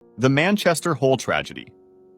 The Manchester Hole Tragedy.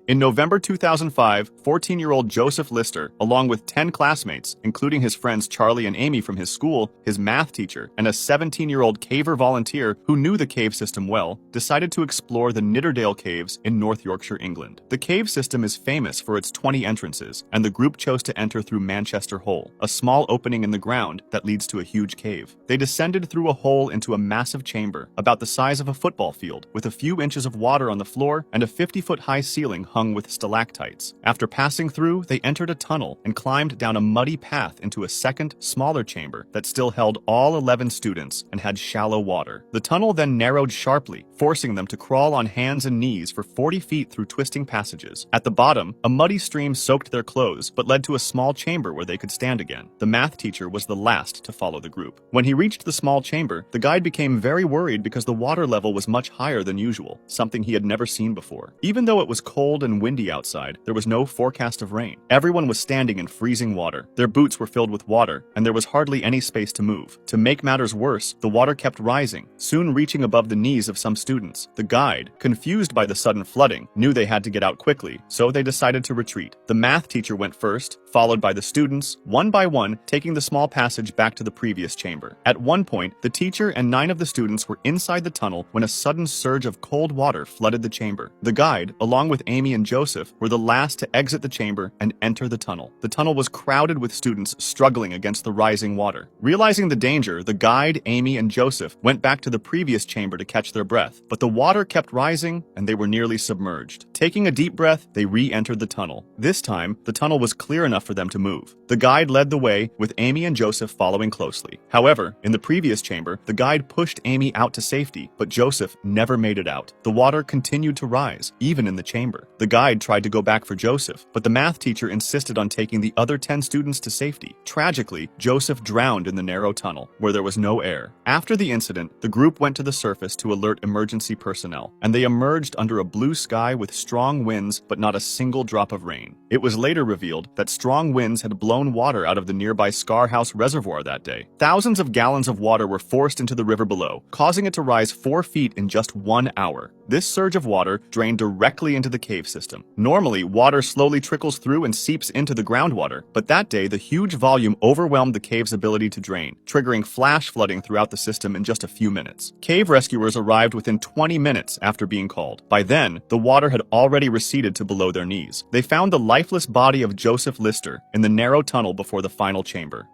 In November 2005, 14-year-old Joseph Lister, along with 10 classmates, including his friends Charlie and Amy from his school, his math teacher, and a 17-year-old caver volunteer who knew the cave system well, decided to explore the Nidderdale Caves in North Yorkshire, England. The cave system is famous for its 20 entrances, and the group chose to enter through Manchester Hole, a small opening in the ground that leads to a huge cave. They descended through a hole into a massive chamber, about the size of a football field, with a few inches of water on the floor and a 50-foot-high ceiling hung with stalactites. After passing through, they entered a tunnel and climbed down a muddy path into a second, smaller chamber that still held all 11 students and had shallow water. The tunnel then narrowed sharply, forcing them to crawl on hands and knees for 40 feet through twisting passages. At the bottom, a muddy stream soaked their clothes but led to a small chamber where they could stand again. The math teacher was the last to follow the group. When he reached the small chamber, the guide became very worried because the water level was much higher than usual, something he had never seen before. Even though it was cold and windy outside, there was no forecast of rain. Everyone was standing in freezing water. Their boots were filled with water, and there was hardly any space to move. To make matters worse, the water kept rising, soon reaching above the knees of some students. The guide, confused by the sudden flooding, knew they had to get out quickly, so they decided to retreat. The math teacher went first, followed by the students, one by one, taking the small passage back to the previous chamber. At one point, the teacher and 9 of the students were inside the tunnel when a sudden surge of cold water flooded the chamber. The guide, along with Amy and Joseph, were the last to exit the chamber and enter the tunnel. The tunnel was crowded with students struggling against the rising water. Realizing the danger, the guide, Amy, and Joseph went back to the previous chamber to catch their breath, but the water kept rising and they were nearly submerged. Taking a deep breath, they re-entered the tunnel. This time, the tunnel was clear enough for them to move. The guide led the way, with Amy and Joseph following closely. However, in the previous chamber, the guide pushed Amy out to safety, but Joseph never made it out. The water continued to rise, even in the chamber. The guide tried to go back for Joseph, but the math teacher insisted on taking the other 10 students to safety. Tragically, Joseph drowned in the narrow tunnel, where there was no air. After the incident, the group went to the surface to alert emergency personnel, and they emerged under a blue sky with strong winds but not a single drop of rain. It was later revealed that strong winds had blown water out of the nearby Scar House Reservoir that day. Thousands of gallons of water were forced into the river below, causing it to rise 4 feet in just 1 hour. This surge of water drained directly into the cave system. Normally, water slowly trickles through and seeps into the groundwater, but that day the huge volume overwhelmed the cave's ability to drain, triggering flash flooding throughout the system in just a few minutes. Cave rescuers arrived within 20 minutes after being called. By then, the water had already receded to below their knees. They found the lifeless body of Joseph Lister in the narrow tunnel before the final chamber.